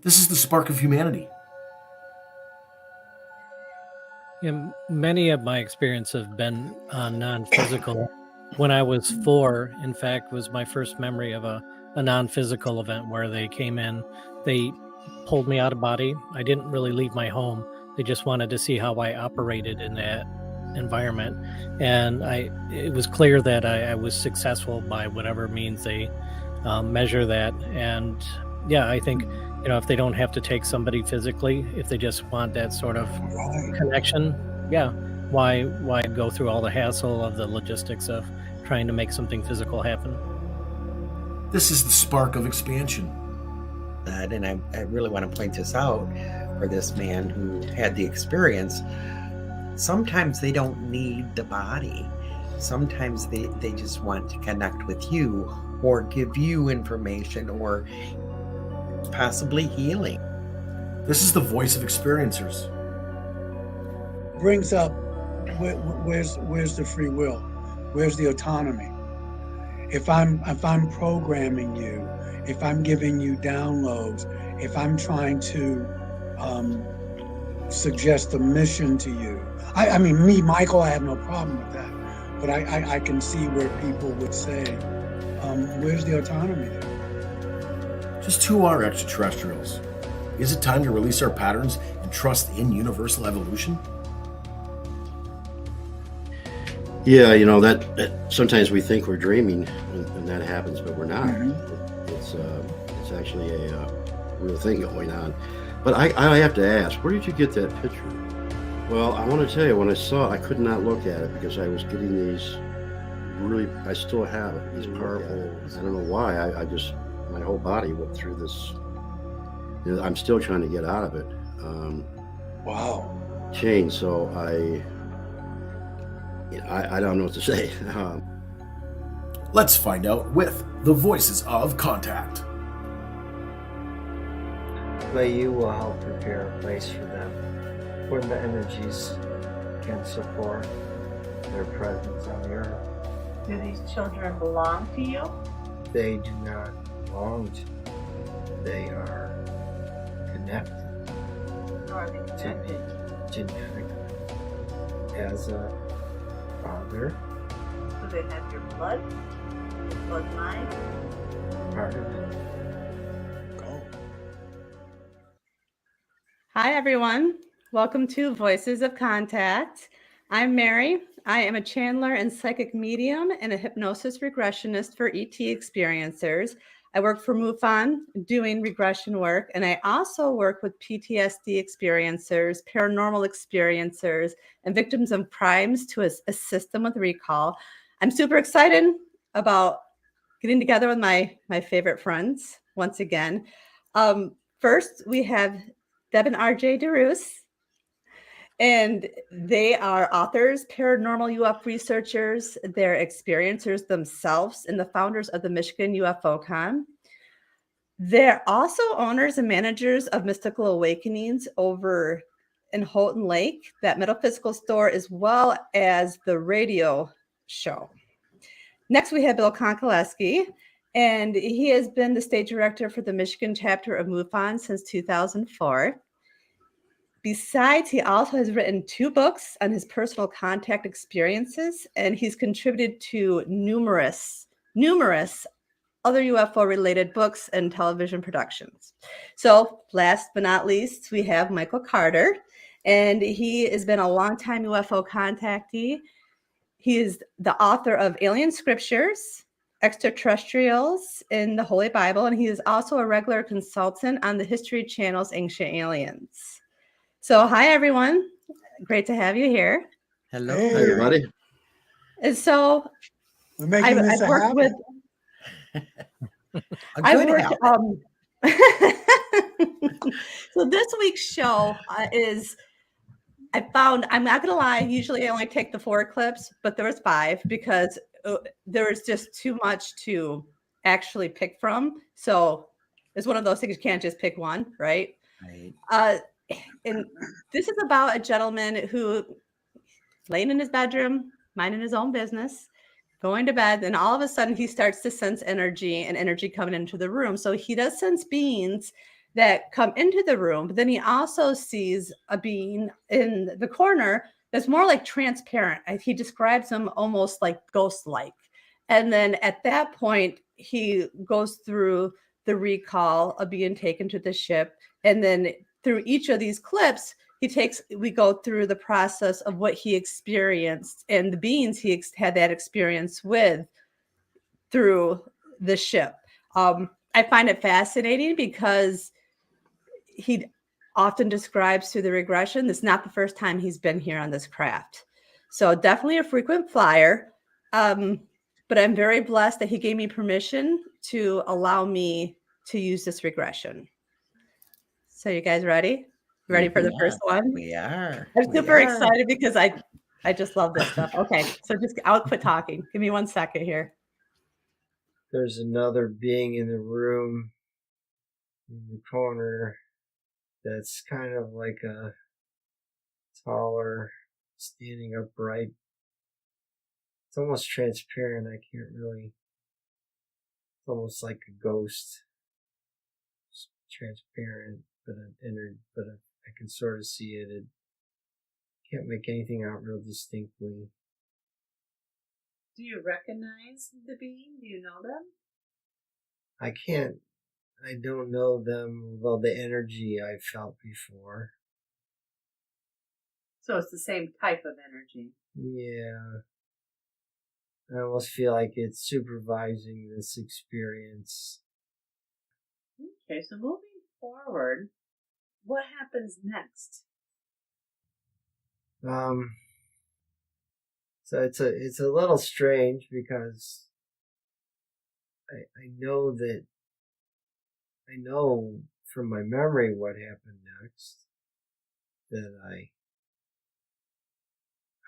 This is the spark of humanity. Many of my experiences have been non-physical. When I was 4, in fact, was my first memory of a non-physical event where they came in. They pulled me out of body. I didn't really leave my home. They just wanted to see how I operated in that environment. And it was clear that I was successful by whatever means they measure that. And yeah, I think, if they don't have to take somebody physically, if they just want that sort of connection, yeah, why go through all the hassle of the logistics of trying to make something physical happen? This is the spark of expansion. And I really want to point this out for this man who had the experience. Sometimes they don't need the body. Sometimes they just want to connect with you or give you information or possibly healing. This is the voice of experiencers. Brings up where's the free will? Where's the autonomy? If I'm programming you, if I'm giving you downloads, if I'm trying to suggest a mission to you, I mean, me, Michael, I have no problem with that. But I can see where people would say, where's the autonomy there? Just who are extraterrestrials? Is it time to release our patterns and trust in universal evolution? Yeah, that sometimes we think we're dreaming when that happens, but we're not. It's actually a real thing going on. But I have to ask, where did you get that picture? Well, I want to tell you, when I saw it, I could not look at it because I was getting these I still have it, these powerful, I don't know why, my whole body went through this, I'm still trying to get out of it. Wow. Change, so I don't know what to say. Let's find out with the Voices of Contact. But you will help prepare a place for them when the energies can support their presence on the earth. Do these children belong to you? They do not belong to you. They are connected. How are they connected? Genetically. As a father. Do they have your blood? Bloodline? Part of it. Hi, everyone. Welcome to Voices of Contact. I'm Mary. I am a channeler and psychic medium and a hypnosis regressionist for ET experiencers. I work for MUFON doing regression work, and I also work with PTSD experiencers, paranormal experiencers, and victims of crimes to assist them with recall. I'm super excited about getting together with my favorite friends once again. First, we have Deb and RJ DeRoos, and they are authors, paranormal UFO researchers, they're experiencers themselves, and the founders of the Michigan UFO Con. They're also owners and managers of Mystical Awakenings over in Houghton Lake, that metaphysical store, as well as the radio show. Next, we have Bill Konkoleski, and he has been the state director for the Michigan chapter of MUFON since 2004. Besides, he also has written 2 books on his personal contact experiences, and he's contributed to numerous other UFO-related books and television productions. So last but not least, we have Michael Carter, and he has been a longtime UFO contactee. He is the author of Alien Scriptures, Extraterrestrials in the Holy Bible, and he is also a regular consultant on the History Channel's Ancient Aliens. So hi, everyone. Great to have you here. Hello. Hey, Hey, everybody. And so we're making this I've a worked habit. with A good habit. So this week's show is, I found, I'm not going to lie, usually I only take the 4 clips, but there was 5 because there was just too much to actually pick from. So it's one of those things, you can't just pick one, right? Right. And this is about a gentleman who laying in his bedroom, minding his own business, going to bed, and all of a sudden he starts to sense energy and energy coming into the room. So he does sense beings that come into the room, but then he also sees a being in the corner that's more like transparent. He describes them almost like ghost-like. And then at that point, he goes through the recall of being taken to the ship. And then through each of these clips, we go through the process of what he experienced and the beings he had that experience with through the ship. I find it fascinating because he often describes through the regression, this is not the first time he's been here on this craft. So definitely a frequent flyer. But I'm very blessed that he gave me permission to allow me to use this regression. So you guys ready? Ready for the first one? We are. I'm We super are. excited because I just love this stuff. Okay, so I'll quit talking. Give me 1 second here. There's another being in the room in the corner that's kind of like a taller, standing upright. It's almost transparent. I can't really. It's almost like a ghost. It's transparent, but I can sort of see it. It can't make anything out real distinctly. Do you recognize the being? Do you know them? I can't. I don't know them. Well, the energy I felt before. So it's the same type of energy. Yeah. I almost feel like it's supervising this experience. Okay, so moving forward, what happens next? So it's a little strange because I know from my memory what happened next. That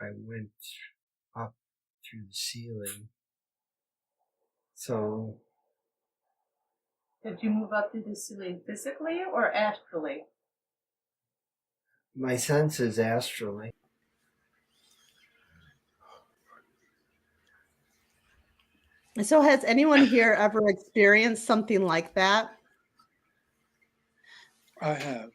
I went up through the ceiling. So Did you move up through the ceiling physically or astrally? my sense is astrally. So has anyone here ever experienced something like that? I have.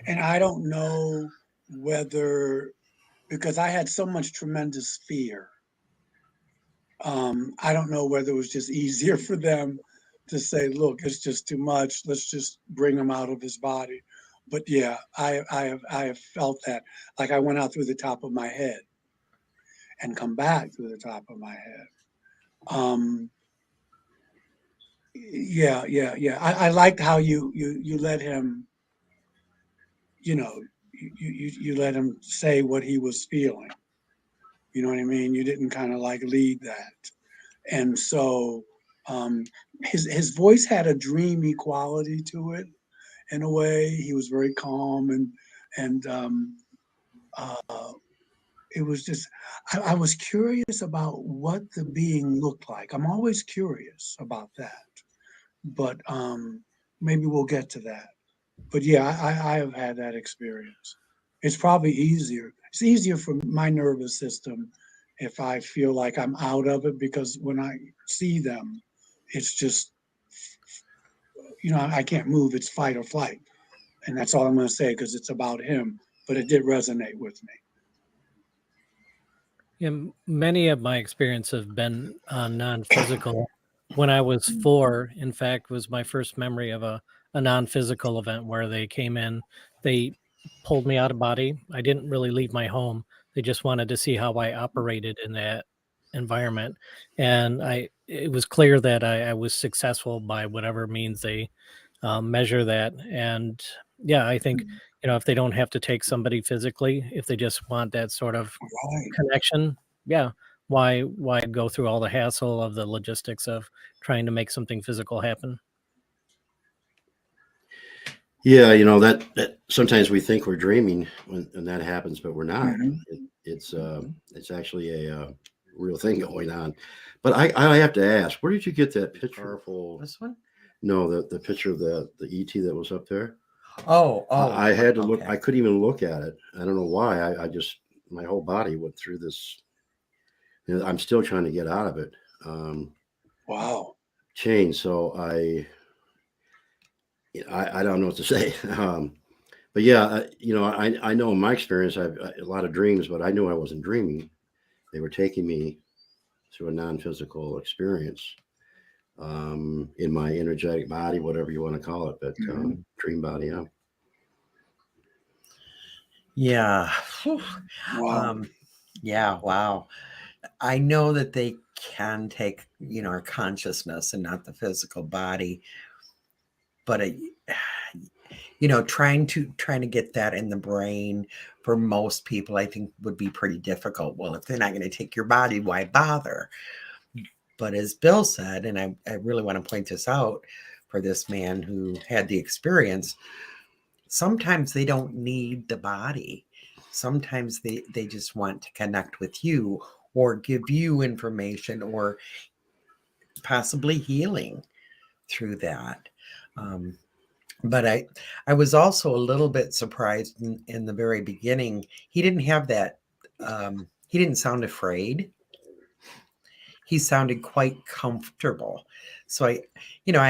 And I don't know whether, because I had so much tremendous fear, I don't know whether it was just easier for them to say, look, it's just too much. Let's just bring him out of his body. But yeah, I have felt that. Like I went out through the top of my head and come back through the top of my head. Yeah. I liked how you let him, you let him say what he was feeling. You know what I mean? You didn't kind of like lead that. And so his voice had a dreamy quality to it in a way. He was very calm and it was just I was curious about what the being looked like. I'm always curious about that. But maybe we'll get to that. But yeah, I have had that experience. It's probably easier. It's easier for my nervous system if I feel like I'm out of it because when I see them, it's just, I can't move. It's fight or flight. And that's all I'm going to say because it's about him. But it did resonate with me. Yeah, many of my experience have been non-physical. When I was 4, in fact, was my first memory of a non-physical event where they came in. They pulled me out of body. I didn't really leave my home. They just wanted to see how I operated in that environment. And it was clear that I was successful by whatever means they measure that. And yeah, I think, if they don't have to take somebody physically, if they just want that sort of Right. connection, yeah, why go through all the hassle of the logistics of trying to make something physical happen? Yeah, that sometimes we think we're dreaming when that happens, but we're not. Mhm. It's actually a real thing going on. But I have to ask, where did you get that picture? Powerful. This one? No, the picture of the ET that was up there. Oh. I had to look. okay. I couldn't even look at it. I don't know why. I just my whole body went through this. I'm still trying to get out of it. Wow. changed. So I don't know what to say. But yeah, I know in my experience, I've a lot of dreams, but I knew I wasn't dreaming. They were taking me through a non-physical experience in my energetic body, whatever you want to call it, but dream body. Yeah. Yeah. Whew. Wow. Yeah, wow. I know that they can take, our consciousness and not the physical body, but trying to get that in the brain for most people, I think would be pretty difficult. Well, if they're not going to take your body, why bother? But as Bill said, and I really want to point this out for this man who had the experience, sometimes they don't need the body. Sometimes they just want to connect with you or give you information or possibly healing through that. But I was also a little bit surprised in the very beginning. He didn't have that. He didn't sound afraid. He sounded quite comfortable. So I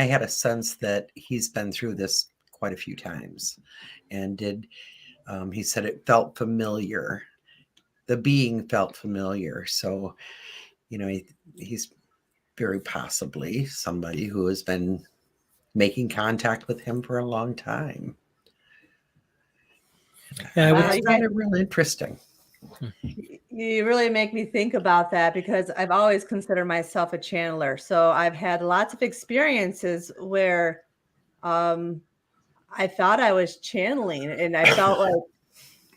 had a sense that he's been through this quite a few times, and he said it felt familiar. The being felt familiar. So, he's very possibly somebody who has been making contact with him for a long time. Yeah, I would I you found it real interesting. You really make me think about that because I've always considered myself a channeler. So I've had lots of experiences where I thought I was channeling and I felt like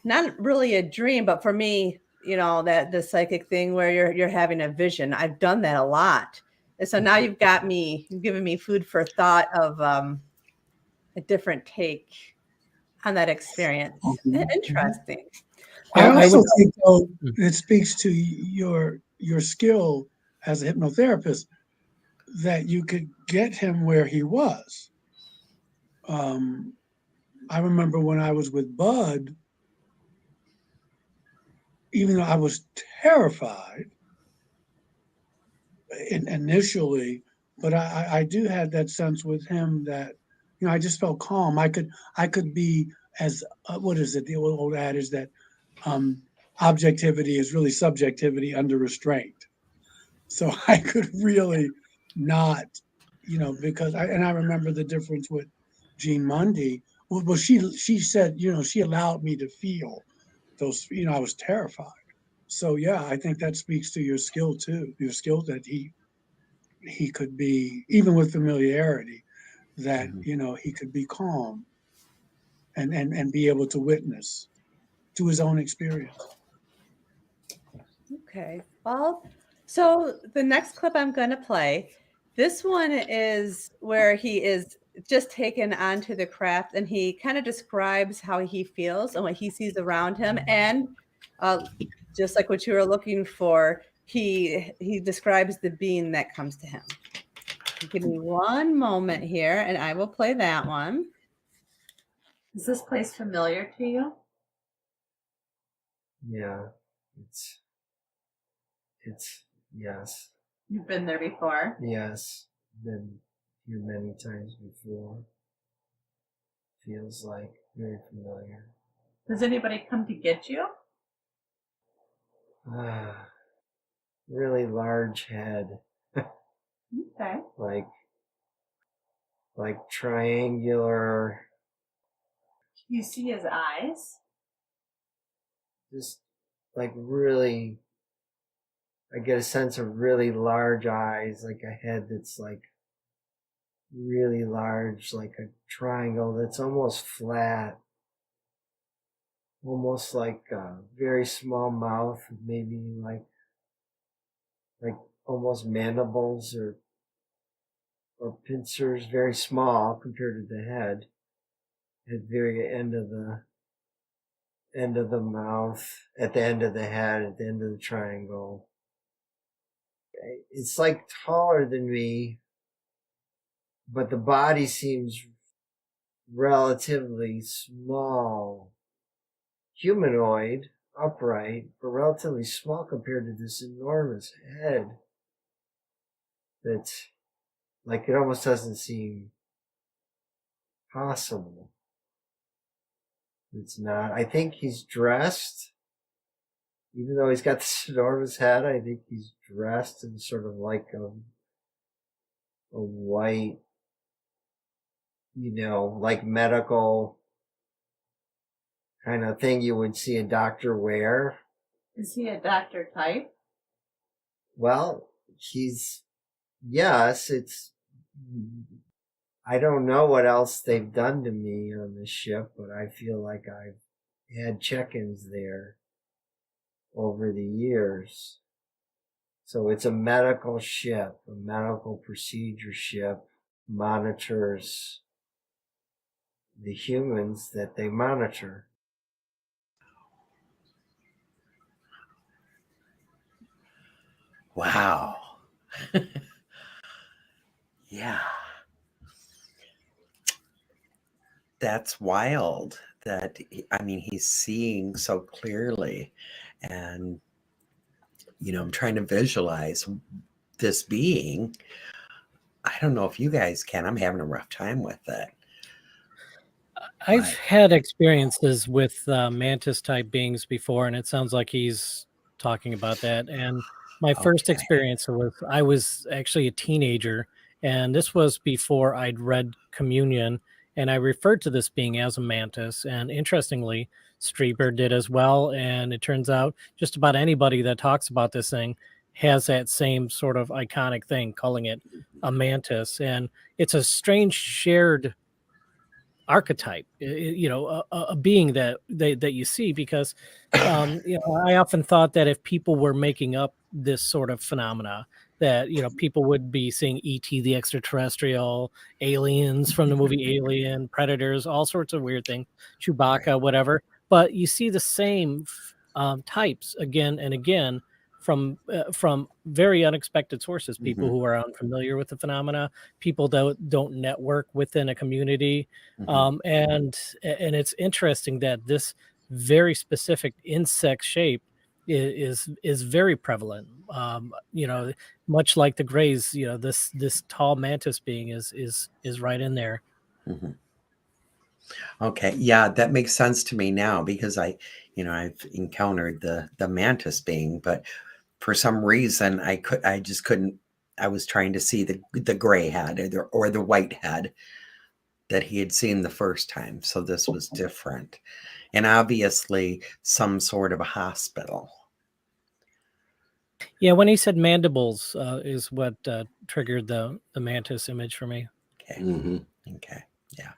not really a dream, but for me, that the psychic thing where you're having a vision. I've done that a lot. And so now you've given me food for thought of a different take on that experience. Interesting. I I also would. think, though, it speaks to your skill as a hypnotherapist that you could get him where he was. I remember when I was with Bud, even though I was terrified initially, but I do have that sense with him that I just felt calm. I could be as what is it? The old adage that um, objectivity is really subjectivity under restraint. So I could really not, because I remember the difference with Jean Mundy. Well, she said, she allowed me to feel those. I was terrified. So yeah, I think that speaks to your skill too. Your skill that he could be even with familiarity that he could be calm and be able to witness to his own experience. Okay. Well, so the next clip I'm going to play, this one is where he is just taken onto the craft and he kind of describes how he feels and what he sees around him. And just like what you were looking for, he describes the being that comes to him. Give me one moment here and I will play that one. Is this place familiar to you? Yeah, it's yes, You've been there before. yes. Been here many times before. Feels like very familiar. Does anybody come to get you? Really large head, Okay. like triangular, You see his eyes? just like really. I get a sense of really large eyes, like a head that's like really large, like a triangle that's almost flat, almost like a very small mouth, maybe like almost mandibles or pincers, very small compared to the head. At the very end of the mouth, at the end of the head, at the end of the triangle. It's like taller than me, but the body seems relatively small, humanoid, upright, but relatively small compared to this enormous head that's like it almost doesn't seem possible. It's not. I think he's dressed, even though he's got this enormous head. I think he's dressed in sort of like a white, like medical kind of thing you would see a doctor wear. Is he a doctor type? Well, yes, I don't know what else they've done to me on the ship, but I feel like I've had check-ins there over the years. So it's a medical ship, a medical procedure ship, monitors the humans that they monitor. Wow. Yeah. That's wild that, he's seeing so clearly. And, I'm trying to visualize this being. I don't know if you guys can. I'm having a rough time with it. I've had experiences with mantis type beings before, and it sounds like he's talking about that. And my first Okay. experience was I was actually a teenager, and this was before I'd read Communion, and I referred to this being as a mantis. And interestingly, Strieber did as well. And it turns out just about anybody that talks about this thing has that same sort of iconic thing, calling it a mantis. And it's a strange shared archetype, a being that you see, because I often thought that if people were making up this sort of phenomena, that people would be seeing ET the extraterrestrial, aliens from the movie Alien, predators, all sorts of weird things, Chewbacca, Right. whatever. But you see the same types again and again from very unexpected sources, people Mhm. who are unfamiliar with the phenomena, people that don't network within a community. Mhm. And it's interesting that this very specific insect shape is very prevalent. Much like the grays, this tall mantis being is right in there. Mhm. Okay. Yeah, that makes sense to me now because I've encountered the mantis being, but for some reason I just couldn't. I was trying to see the gray head or the white head that he had seen the first time. So this was different, and obviously some sort of a hospital. Yeah, when he said mandibles, is what triggered the mantis image for me. Okay. Mm-hmm. Okay. Yeah.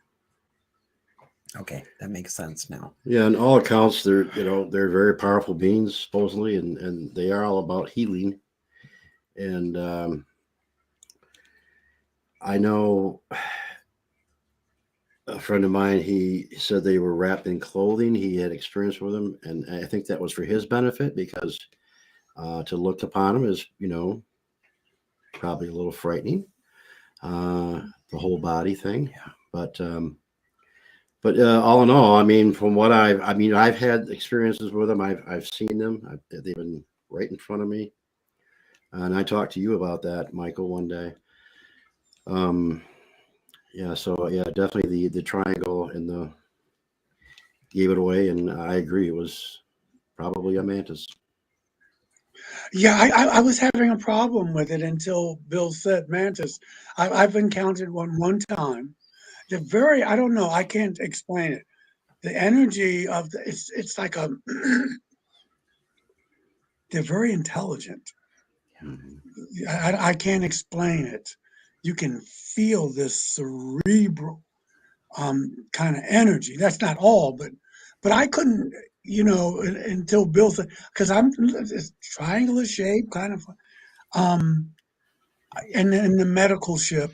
Okay, that makes sense now. Yeah, on all accounts, they're very powerful beings supposedly, and they are all about healing. And I know a friend of mine. He said they were wrapped in clothing. He had experience with them, and I think that was for his benefit because to look upon them is, probably a little frightening. The whole body thing, Yeah. But all in all, from what I've had experiences with them. I've seen them. They've been right in front of me, and I talked to you about that, Michael, one day. Yeah. So yeah, definitely the triangle and the gave it away, and I agree. It was probably a mantis. Yeah, I was having a problem with it until Bill said mantis. I've encountered one time. I don't know, I can't explain it. The energy of it's like a, they're very intelligent. Mhm. I can't explain it. You can feel this cerebral kind of energy. That's not all, but I couldn't, until Bill said, because I'm this triangular shape kind of, um, and in the medical ship,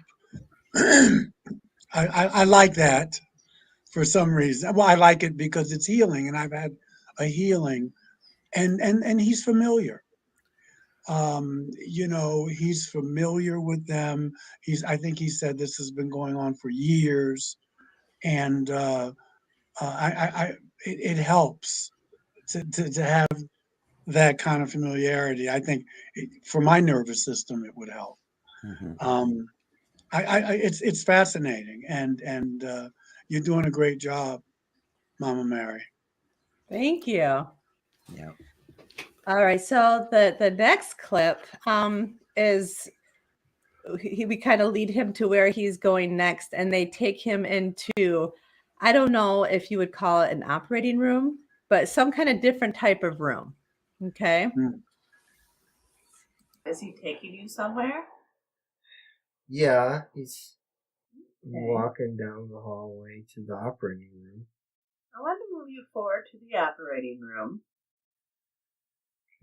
I like that for some reason. Well, I like it because it's healing, and I've had a healing, and he's familiar. He's familiar with them. I think he said this has been going on for years, and it helps to have that kind of familiarity. I think for my nervous system, it would help. Mhm. Um, it's fascinating, and you're doing a great job, Mama Mary. Thank you. Yeah. All right. So the next clip is we kind of lead him to where he's going next, and they take him into, I don't know if you would call it an operating room, but some kind of different type of room. Okay. Is he taking you somewhere? Yeah, he's Okay. walking down the hallway to the operating room. I want to move you forward to the operating room.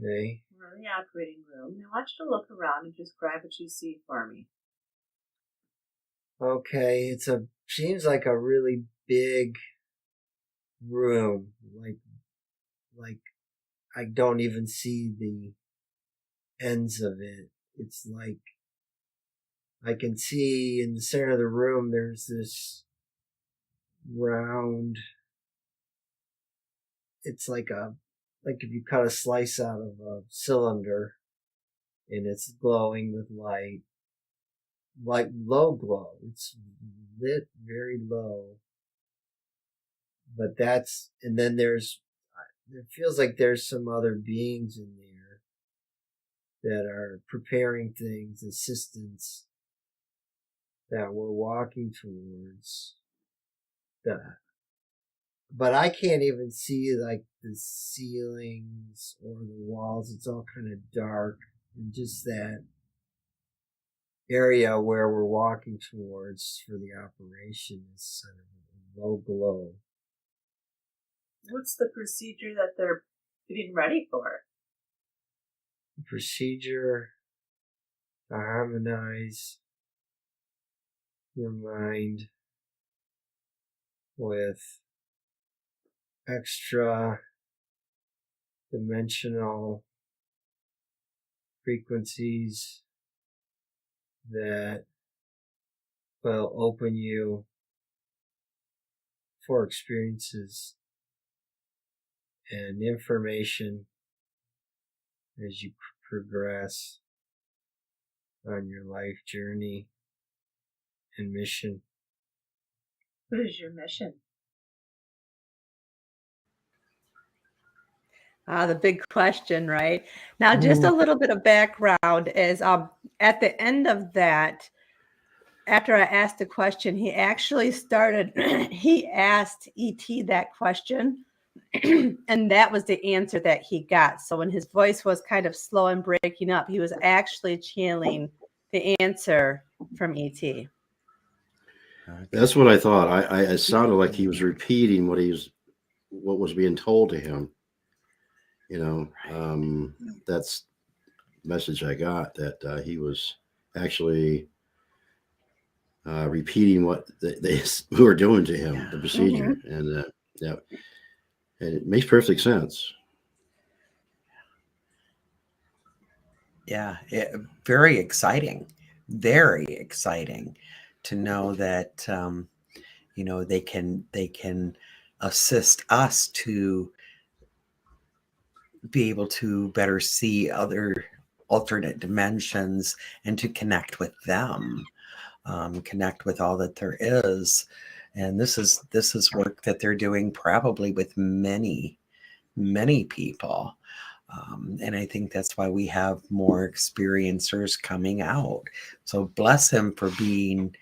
Okay. We're in the operating room. Now I want you to look around and describe what you see for me. Okay, seems like a really big room. Like I don't even see the ends of it. It's like I can see in the center of the room there's this round, it's like if you cut a slice out of a cylinder and it's glowing with light, like low glow. It's lit very low. But and then it feels like there's some other beings in there that are preparing things, assistants that we're walking towards. But I can't even see like the ceilings or the walls. It's all kind of dark, and just that area where we're walking towards for the operation is sort of a low glow. What's the procedure that they're getting ready for? Procedure to harmonize your mind with extra dimensional frequencies that will open you for experiences and information as you progress on your life journey and mission. What is your mission? The big question, right? Now, just a little bit of background is at the end of that, after I asked the question, he actually started, he asked ET that question, and that was the answer that he got. So when his voice was kind of slow and breaking up, he was actually channeling the answer from ET. That's what I thought. It sounded like he was repeating what was being told to him. That's the message I got, that he was actually repeating what they were doing to him, the procedure, and it makes perfect sense. Yeah, very exciting to know that they can assist us to be able to better see other alternate dimensions and to connect with them, connect with all that there is. And this is work that they're doing probably with many people. And I think that's why we have more experiencers coming out. So bless him for being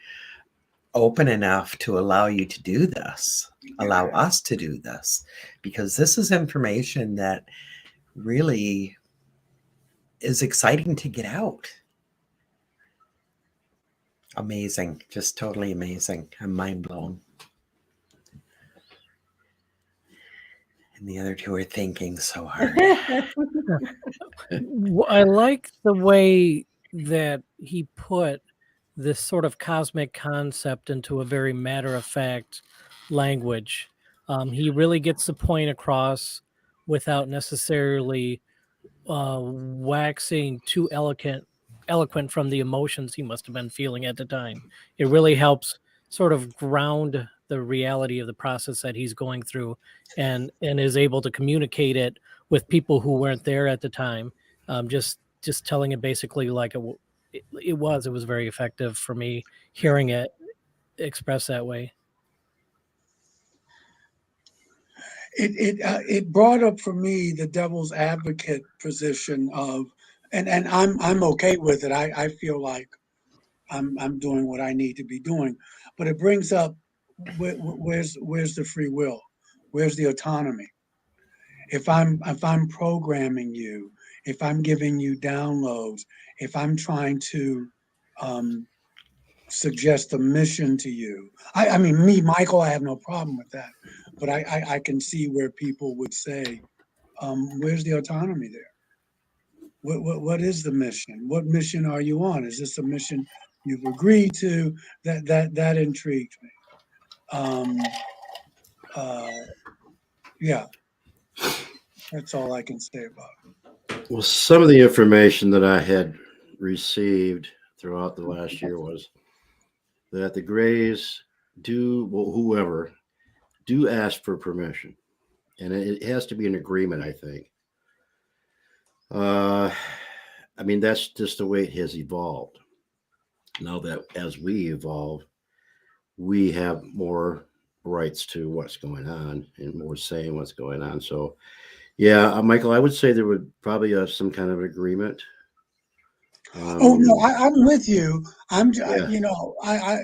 open enough to allow you to do this, allow us to do this, because this is information that really is exciting to get out. Amazing, just totally amazing. I'm mind blown. And the other two are thinking so hard. I like the way that he put this sort of cosmic concept into a very matter-of-fact language. He really gets the point across without necessarily waxing too eloquent from the emotions he must have been feeling at the time. It really helps sort of ground the reality of the process that he's going through, and is able to communicate it with people who weren't there at the time. Just telling it basically like it was very effective for me hearing it expressed that way. It brought up for me the devil's advocate position of, and I'm okay with it. I feel like I'm doing what I need to be doing, but it brings up where's the free will, where's the autonomy? If I'm programming you, if I'm giving you downloads, if I'm trying to um, suggest a mission to you. I mean, me, Michael, I have no problem with that, but I can see where people would say, where's the autonomy there? What is the mission? What mission are you on? Is this a mission you've agreed to? That intrigued me. Uh, yeah, that's all I can say about it. Well, some of the information that I had received throughout the last year was that the Greys well, whoever, do ask for permission. And it has to be an agreement, I think. I mean, that's just the way it has evolved. Now that as we evolve, we have more rights to what's going on and more saying what's going on. So, yeah, Michael, I would say there would probably some kind of agreement. Oh no, I'm with you. Yeah. You know,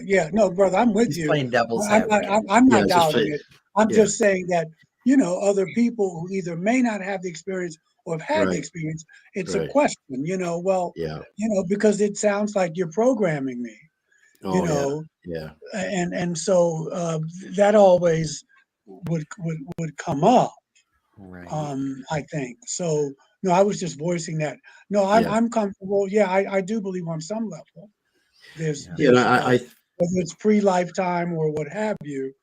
yeah, no, brother, I'm with He's you. playing devil's I'm not, advocate. I'm Yeah, not it's just doubting fake. it. I'm Yeah. just saying that, you know, other people who either may not have the experience or have had the Right. experience, it's a Right. question, you know, well, Yeah. you know, because it sounds like you're programming me, you Oh, yeah. know, Yeah. and so that always would come up. Right. I think so. No, I was just voicing that. No, Yeah. I'm comfortable. Yeah, I do believe on some level there's Yeah. Yeah. And there's I whether it's pre-lifetime or what have you.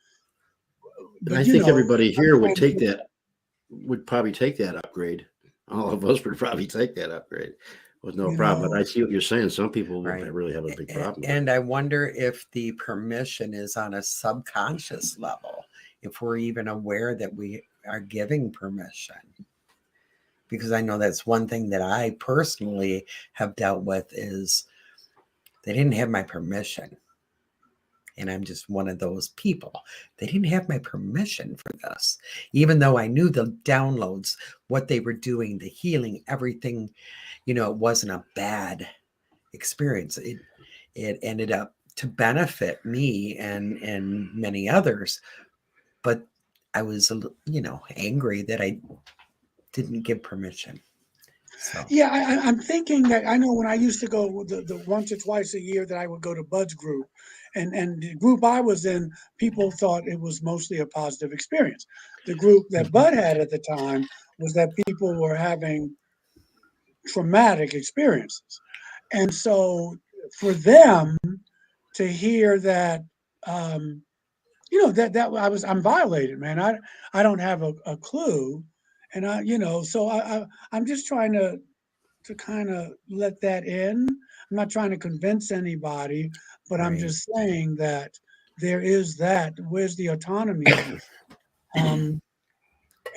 and I But you think know, everybody I'm here trying to get, would probably take that upgrade. All of us would probably take that upgrade with no you problem. But know, I see what you're saying. Some people would Right. really have a big problem with it. And I wonder if the permission is on a subconscious level, if we're even aware that we are giving permission. Because I know that's one thing that I personally have dealt with is they didn't have my permission. And I'm just one of those people. They didn't have my permission for this. Even though I knew the downloads, what they were doing, the healing, everything, you know, it wasn't a bad experience. It ended up to benefit me and many others. But I was, you know, angry that I didn't give permission. So yeah, I'm thinking that I know when I used to go the once or twice a year that I would go to Bud's group, and the group I was in, people thought it was mostly a positive experience. The group that Bud had at the time was that people were having traumatic experiences. And so for them to hear that, um, you know, that I'm violated, man. I don't have a clue. And you know, so I'm just trying to kind of let that in. I'm not trying to convince anybody, but I'm right. just saying that there is that. Where's the autonomy piece? Um,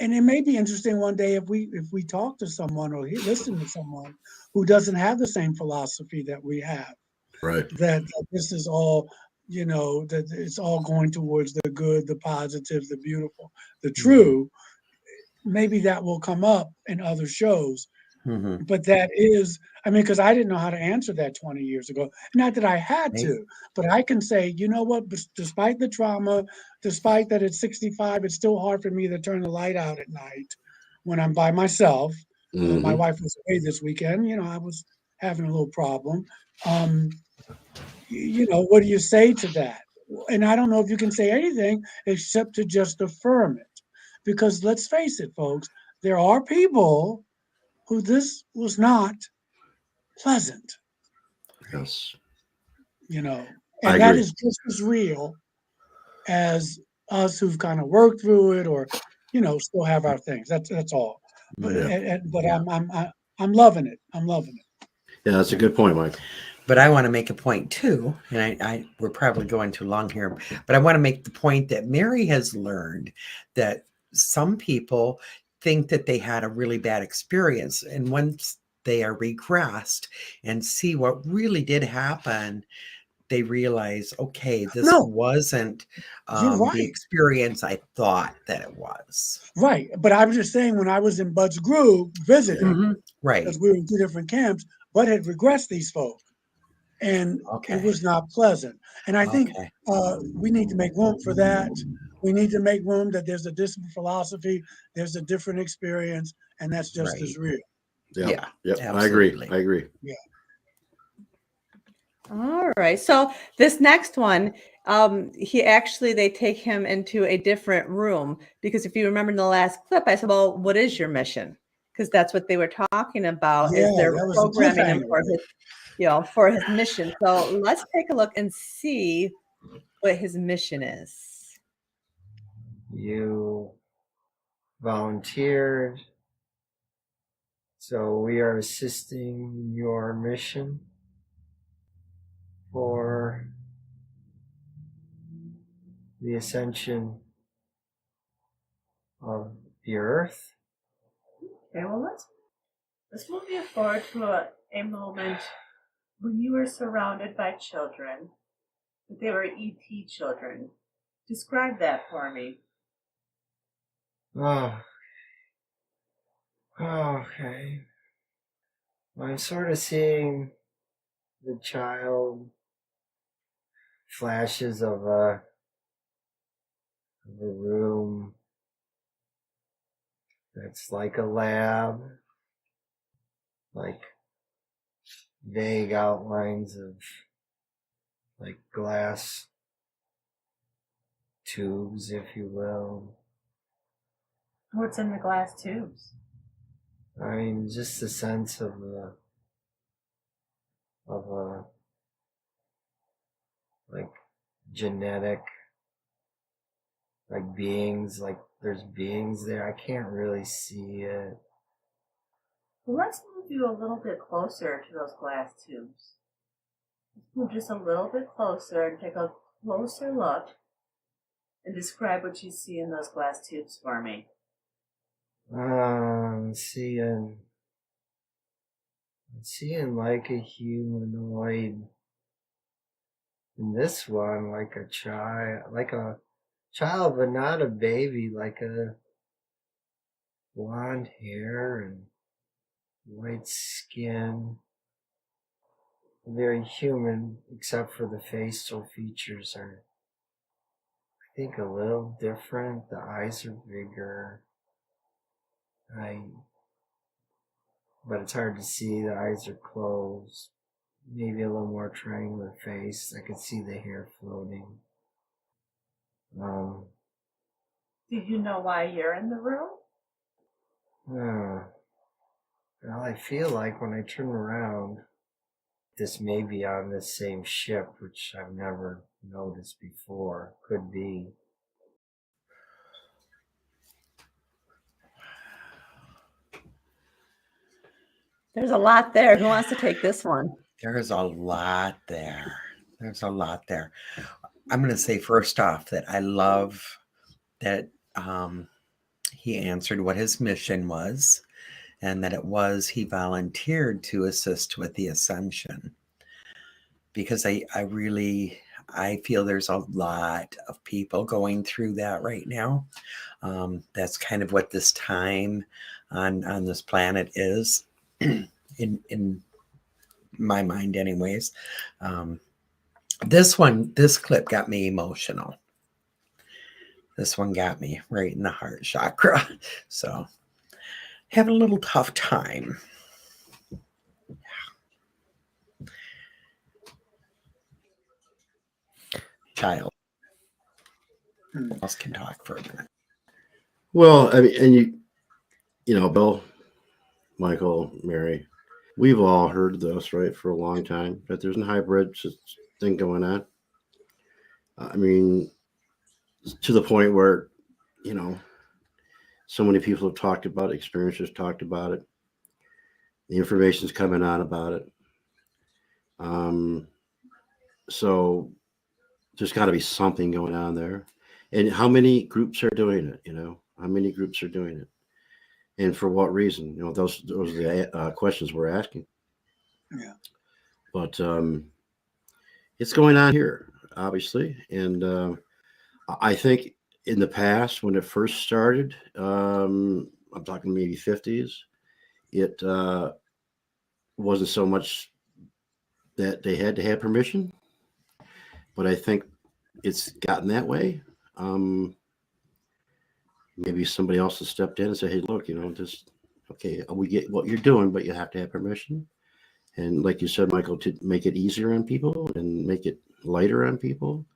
and it may be interesting one day if we talk to someone or listen to someone who doesn't have the same philosophy that we have, Right. that this is all, you know, that it's all going towards the good, the positive, the beautiful, the true. Maybe that will come up in other shows. Mm-hmm. But that is, I mean, because I didn't know how to answer that 20 years ago. Not that I had Right. to, but I can say, you know what, despite the trauma, despite that at 65, it's still hard for me to turn the light out at night when I'm by myself. My Hmm. wife was away this weekend. You know, I was having a little problem. You know, what do you say to that? And I don't know if you can say anything except to just affirm it. Because let's face it, folks, there are people who this was not pleasant, Yes. you know, I and that agree. is just as real as us who've kind of worked through it or, you know, still have our things. That's all. But Yeah. but Yeah. I'm loving it. I'm loving it. Yeah, that's a good point, Mike. But I want to make a point too, and I we're probably going too long here, but I want to make the point that Mary has learned that some people think that they had a really bad experience, and once they are regressed and see what really did happen, they realize, okay, this No. wasn't You're the right. experience I thought that it was. Right. But I was just saying, when I was in Bud's group visiting, Mhm. Right. because we were in 2 different camps, Bud had regressed these folk, and it Okay. was not pleasant. And I think Okay. we need to make room for that. We need to make room that there's a different philosophy, there's a different experience, and that's just as Right. real. Yep. Yeah. Yep. Absolutely. I agree. All right. So this next one, they take him into a different room, because if you remember in the last clip, I said, well, what is your mission? Because that's what they were talking about, Yeah, is they're that was the programming him cliffhanger. for his, for his mission. So let's take a look and see what his mission is. You volunteered, so we are assisting your mission for the ascension of the earth. Okay, well, let's move you forward to a moment when you were surrounded by children, but they were ET children. Describe that for me. Oh, okay. I'm sort of seeing the child flashes of a room that's like a lab, like vague outlines of like glass tubes, if you will. What's in the glass tubes? I mean, just a sense of a like genetic, like beings, like there's beings there. I can't really see it. Well, let's move you a little bit closer to those glass tubes. Let's move just a little bit closer and take a closer look and describe what you see in those glass tubes for me. I'm seeing like a humanoid. In this one, like a child, but not a baby, like a blonde hair and white skin. Very human, except for the facial features are, I think, a little different. The eyes are bigger. But it's hard to see. The eyes are closed. Maybe a little more triangular face. I could see the hair floating. Do you know why you're in the room? Well, I feel like when I turn around, this may be on this same ship, which I've never noticed before. Could be. There's a lot there. Who wants to take this one? There's a lot there. There's a lot there. I'm going to say first off that I love that he answered what his mission was, and that it was he volunteered to assist with the ascension. Because I feel there's a lot of people going through that right now. That's kind of what this time on this planet is, in my mind, anyways. This clip got me emotional. This one got me right in the heart chakra. So, having a little tough time. Child. Who else can talk for a minute? Well, I mean, and Bill, Michael, Mary, we've all heard this, right, for a long time, that there's a hybrid thing going on. I mean, to the point where, so many people have talked about it, experiencers talked about it. The information's coming out about it. So there's got to be something going on there. And how many groups are doing it? How many groups are doing it? and for what reason? Those are the questions we're asking. Yeah. But it's going on here, obviously, and I think in the past when it first started, I'm talking maybe 50s, it wasn't so much that they had to have permission, but I think it's gotten that way. Um, Maybe somebody else has stepped in and said, "Hey, look, just okay, we get what you're doing, but you have to have permission." And like you said, Michael, to make it easier on people and make it lighter on people,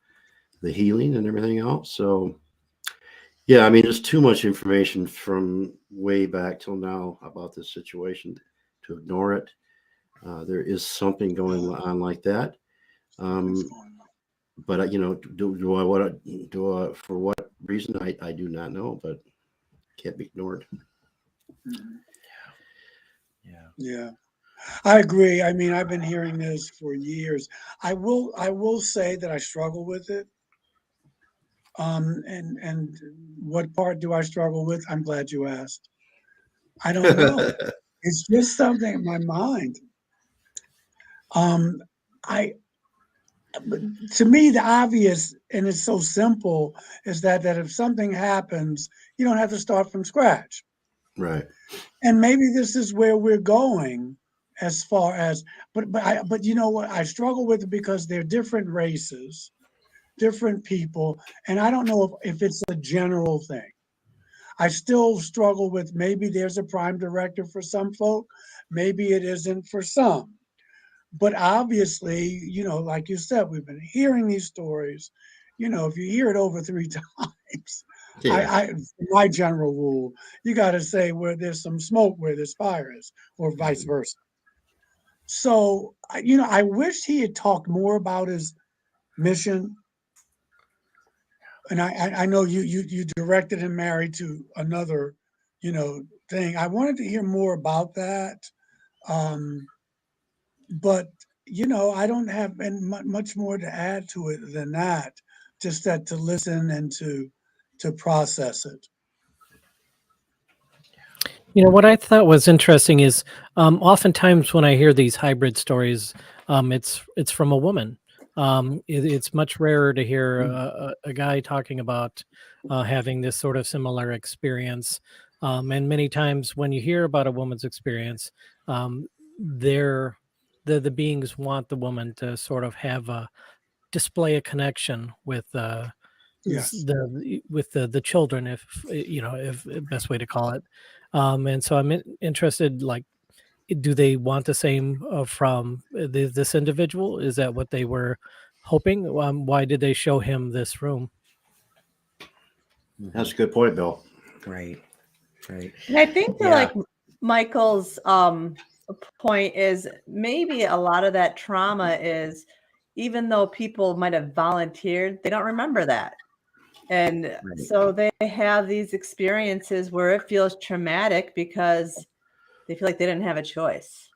the healing and everything else. So, yeah, I mean, there's too much information from way back till now about this situation to ignore it. There is something going on like that. But do I want to for what reason? I do not know, but can't be ignored. Yeah. I agree. I mean, I've been hearing this for years. I will say that I struggle with it. And what part do I struggle with? I'm glad you asked. I don't know. It's just something in my mind. Um, I but to me, the obvious, and it's so simple, is that if something happens, you don't have to start from scratch. Right. And maybe this is where we're going as far as, but you know what? I struggle with it because they're different races, different people, and I don't know if it's a general thing. I still struggle with maybe there's a prime directive for some folk, maybe it isn't for some. But obviously, like you said, we've been hearing these stories. If you hear it over three times, Yeah. my general rule, you got to say where there's some smoke, where there's fire is, or vice versa. So, I wish he had talked more about his mission. And I know you directed him, Mary, to another, thing. I wanted to hear more about that. Um, but I don't have much more to add to it than that. Just that to listen and to process it. What I thought was interesting is oftentimes when I hear these hybrid stories, it's from a woman. It's much rarer to hear a guy talking about having this sort of similar experience. And many times when you hear about a woman's experience, they're the beings want the woman to sort of have a display a connection with Yes. the children, if best way to call it. And so I'm interested, like, do they want the same from this individual? Is that what they were hoping? Why did they show him this room? That's a good point, Bill. Right. And I think that Yeah. like Michael's point is maybe a lot of that trauma is even though people might have volunteered, they don't remember that. And Right. so they have these experiences where it feels traumatic because they feel like they didn't have a choice.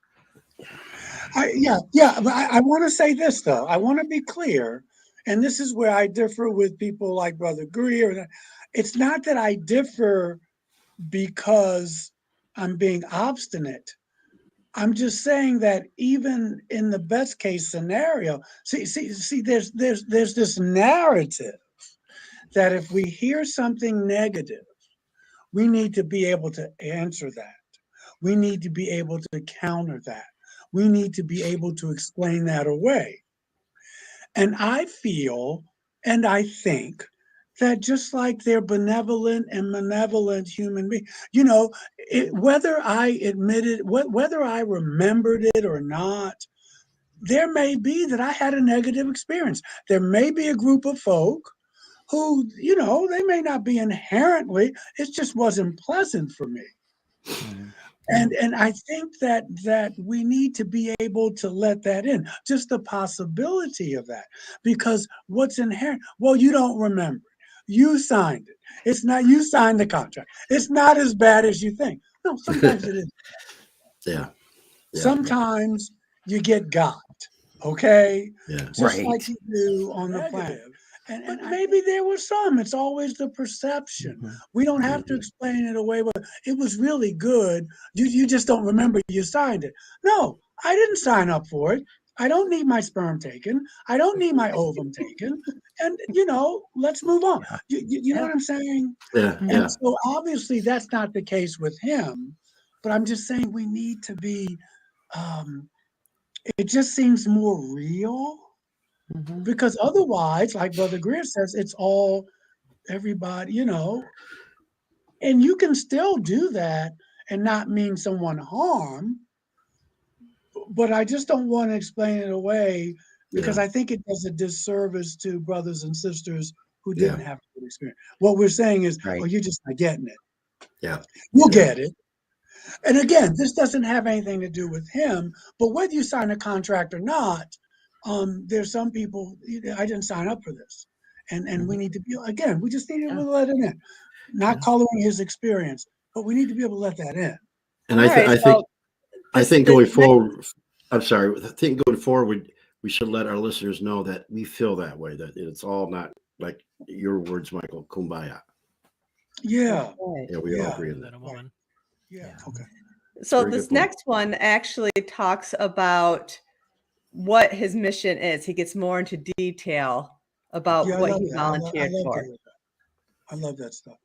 Yeah. But I want to say this though. I want to be clear, and this is where I differ with people like Brother Greer. It's not that I differ because I'm being obstinate. I'm just saying that even in the best case scenario, see, there's this narrative that if we hear something negative, we need to be able to answer that. We need to be able to counter that. We need to be able to explain that away. And I feel and I think that just like they're benevolent and malevolent human beings, whether I admit it, whether I remembered it or not, there may be that I had a negative experience. There may be a group of folk who, they may not be inherently, it just wasn't pleasant for me. And I think that we need to be able to let that in, just the possibility of that, because what's inherent? Well, you don't remember it. You signed it. It's not. You signed the contract. It's not as bad as you think. No, sometimes it is. Yeah. Sometimes you get got. Okay, Yeah. just Right. like you do on the planet. And maybe there was some. It's always the perception. We don't have to explain it away. But it was really good. You just don't remember you signed it. No, I didn't sign up for it. I don't need my sperm taken. I don't need my ovum taken. And let's move on. You know what I'm saying? Yeah, And yeah, so obviously that's not the case with him. But I'm just saying we need to be. It just seems more real. Because otherwise, like Brother Greer says, it's all everybody, and you can still do that and not mean someone harm. But I just don't want to explain it away because yeah, I think it does a disservice to brothers and sisters who yeah, didn't have a good experience. What we're saying is, Right. oh, you're just not getting it. yeah, You'll yeah. get it. And again, this doesn't have anything to do with him, but whether you sign a contract or not, there's some people, I didn't sign up for this. And we need to be, again, we just need to let it in. Not coloring his experience, but we need to be able to let that in. And All right. So I think the going next, forward, I'm sorry. I think going forward, we should let our listeners know that we feel that way. That it's all not like your words, Michael. Kumbaya. Yeah, okay. Yeah, we all yeah, agree on Is that. that a woman? yeah, okay. So Very good this point. next one actually talks about what his mission is. He gets more into detail about Yeah, I what love he that. I volunteered love for. that. I love that stuff.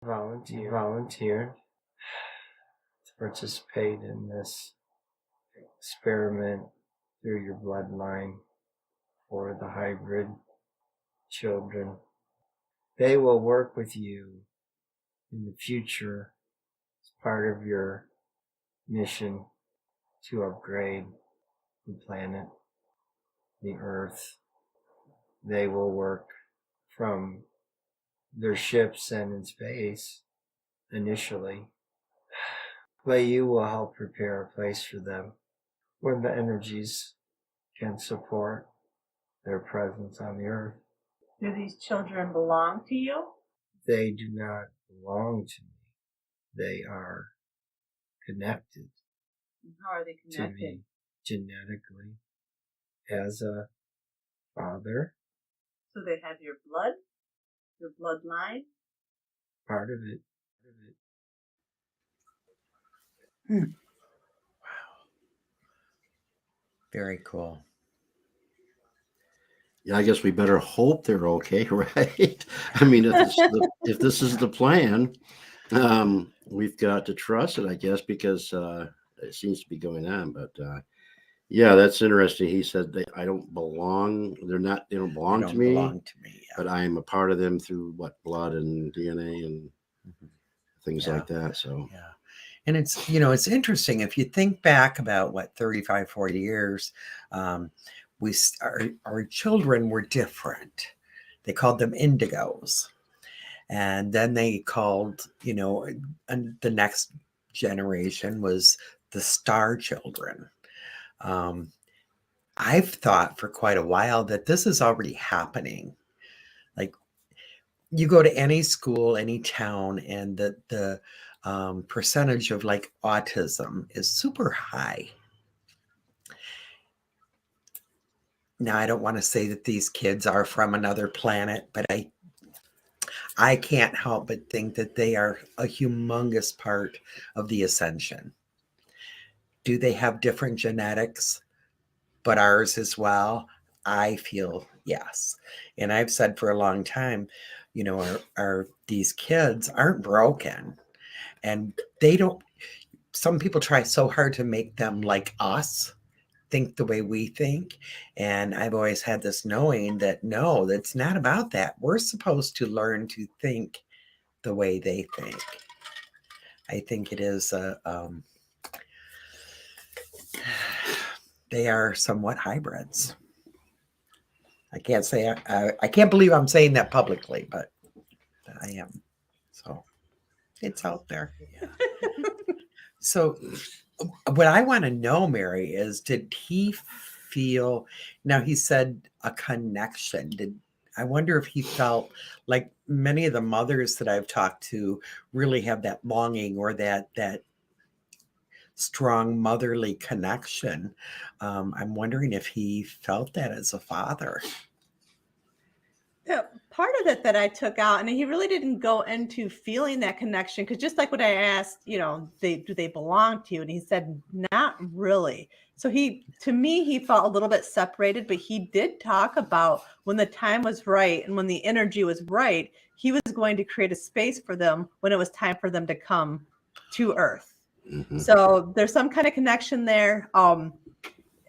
Volunteered to participate in this experiment through your bloodline for the hybrid children. They will work with you in the future as part of your mission to upgrade the planet, the Earth. They will work from their ships and in space initially, but you will help prepare a place for them when the energies can support their presence on the Earth. Do these children belong to you? They do not belong to me. They are connected And how are they to connected? me genetically as a father, So they have your blood, your bloodline. part of it. Very cool. Yeah, I guess we better hope they're okay, right? I mean, if this is the plan, we've got to trust it, I guess, because it seems to be going on. But yeah, that's interesting. He said I don't belong. They don't They belong to don't me, belong to me. Yeah. but I am a part of them through what blood and DNA and things Yeah. like that. So Yeah. And it's interesting if you think back about 35, 40 years, our children were different. They called them indigos. And then they called, and the next generation was the star children. I've thought for quite a while that this is already happening. Like you go to any school, any town, and the percentage of like autism is super high. Now, I don't want to say that these kids are from another planet, but I can't help but think that they are a humongous part of the ascension. Do they have different genetics, but ours as well? I feel yes. And I've said for a long time, these kids aren't broken, and they don't. Some people try so hard to make them like us, think the way we think. And I've always had this knowing that no, that's not about that. We're supposed to learn to think the way they think. I think it is they are somewhat hybrids. I can't say I can't believe I'm saying that publicly, but I am. So it's out there. Yeah. So what I want to know, Mary, is did he feel, now he said a connection. I wonder if he felt like many of the mothers that I've talked to really have that longing or that strong motherly connection. I'm wondering if he felt that as a father. Yeah, part of it that I took out, and he really didn't go into feeling that connection, because just like when I asked, do they belong to you, and he said not really. So to me, he felt a little bit separated, but he did talk about when the time was right and when the energy was right, he was going to create a space for them when it was time for them to come to Earth. Mhm. So there's some kind of connection there.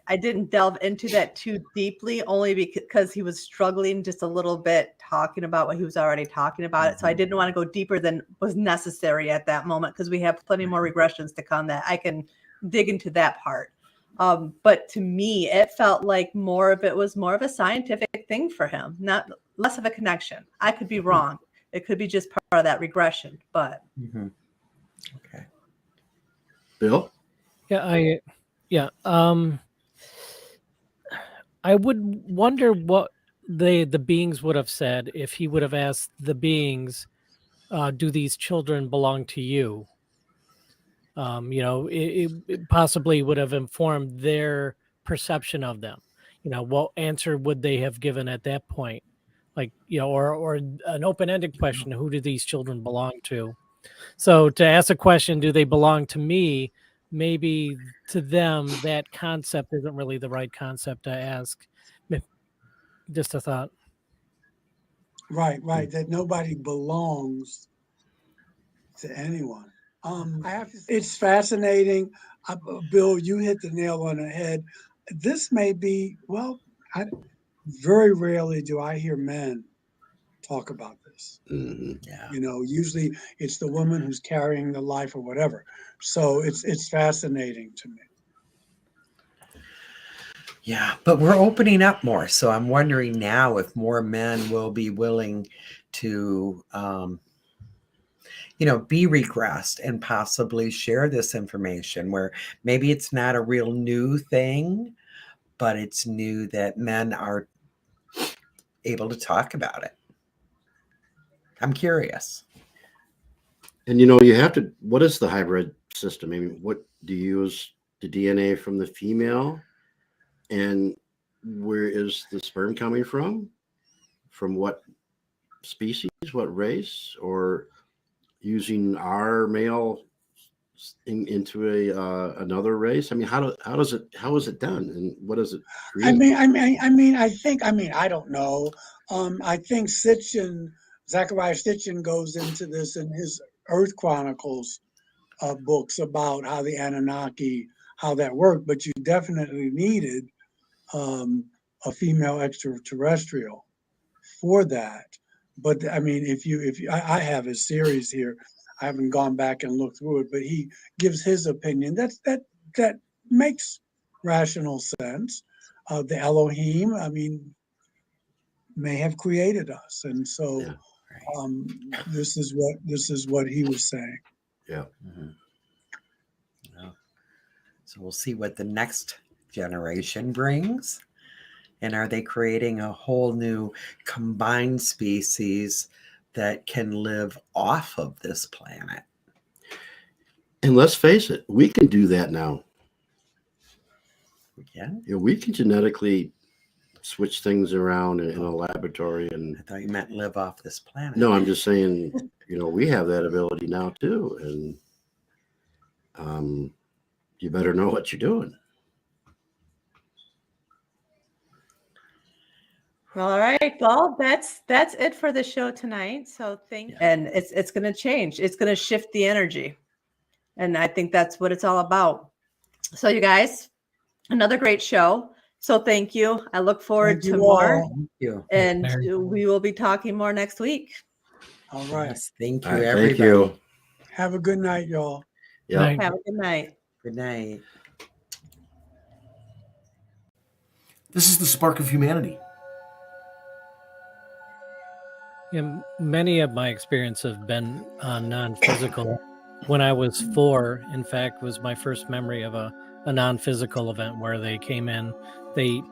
I didn't delve into that too deeply, only because he was struggling just a little bit talking about what he was already talking about. So I didn't want to go deeper than was necessary at that moment, because we have plenty more regressions to come that I can dig into that part. But to me, it felt like more of a scientific thing for him, not less of a connection. I could be wrong. It could be just part of that regression, but. Okay. Bill? I would wonder what the beings would have said if he would have asked the beings, do these children belong to you? It possibly would have informed their perception of them. What answer would they have given at that point? Like, or an open-ended question, who do these children belong to? So to ask a question, do they belong to me? Maybe to them, that concept isn't really the right concept to ask. Just a thought. Right, that nobody belongs to anyone. It's fascinating. Bill, you hit the nail on the head. This may be, very rarely do I hear men talk about this. Yeah. Usually it's the woman who's carrying the life or whatever. So it's fascinating to me. Yeah, but we're opening up more. So I'm wondering now if more men will be willing to, be regressed and possibly share this information, where maybe it's not a real new thing, but it's new that men are able to talk about it. I'm curious. And you have to, what is the hybrid system? I mean, what do you use the DNA from the female? And where is the sperm coming from? From what species, what race, or using our male into another race? I mean, how is it done, and what does it create? I don't know. I think Zachariah Sitchin goes into this in his Earth Chronicles books about how the Anunnaki, how that worked, but you definitely needed a female extraterrestrial for that. But I mean, I have his series here. I haven't gone back and looked through it, but he gives his opinion. That makes rational sense. The Elohim, may have created us, and so this is what he was saying. Yeah. Well, so we'll see what the next generation brings. And are they creating a whole new combined species that can live off of this planet? And let's face it, we can do that now. We can? We can genetically switch things around in a laboratory. And I thought you meant live off this planet. No, I'm just saying, we have that ability now too. And you better know what you're doing. All right. Well, that's it for the show tonight. So thank you. And it's going to change. It's going to shift the energy. And I think that's what it's all about. So you guys, another great show. So thank you. I look forward to more. Thank you. And we will be talking more next week. All right. Yes, thank you, All right, everybody. thank you. Have a good night, y'all. Yeah. Have a good night. Good night. This is the spark of humanity. Many of my experience have been non-physical. When I was 4, in fact, was my first memory of a non-physical event where they came in. They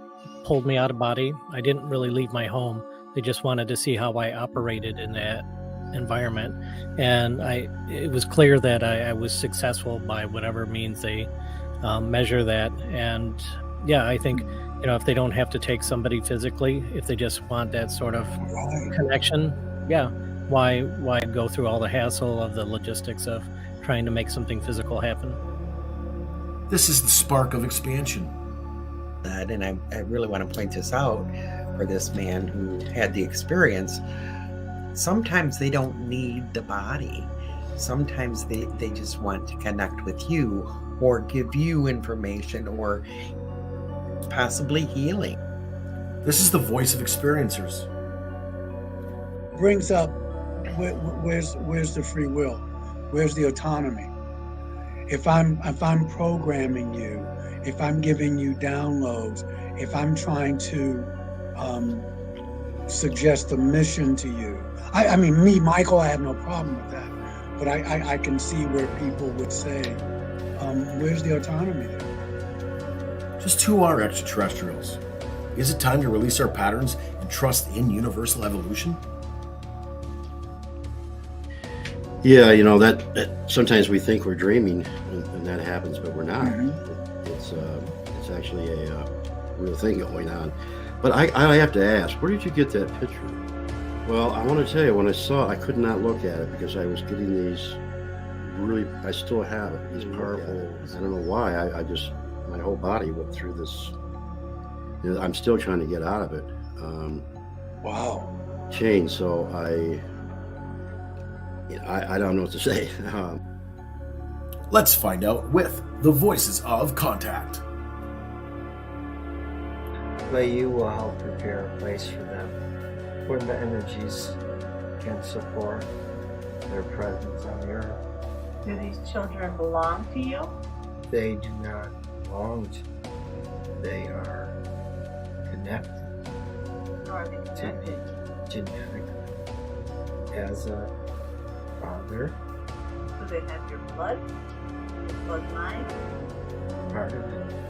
pulled me out of body. I didn't really leave my home. They just wanted to see how I operated in that environment, and it was clear that I was successful by whatever means they measure that. And yeah, I think if they don't have to take somebody physically, if they just want that sort of Right. connection, yeah, why go through all the hassle of the logistics of trying to make something physical happen? This is the spark of expansion. And I really want to point this out for this man who had the experience. Sometimes they don't need the body. Sometimes they just want to connect with you or give you information or possibly healing. This is the voice of experiencers. Brings up where's the free will? Where's the autonomy? If I'm programming you, if I'm giving you downloads, if I'm trying to suggest a mission to you, I mean, me, Michael, I have no problem with that. But I can see where people would say, where's the autonomy there? Just who are extraterrestrials? Is it time to release our patterns and trust in universal evolution? Yeah, that sometimes we think we're dreaming, and that happens, but we're not. It's actually a real thing going on. But I have to ask, where did you get that picture? Well, I want to tell you, when I saw it, I could not look at it because I was getting these I still have it, these powerful, I don't know why, my whole body went through this, I'm still trying to get out of it. Wow. Change, so I don't know what to say. Let's find out with the voices of contact. But you will help prepare a place for them when the energies can support their presence on the earth. Do these children belong to you? They do not belong to you. They are connected Or are they to connected? me genetically as a father, Do they have your blood? Bloodline? part of it.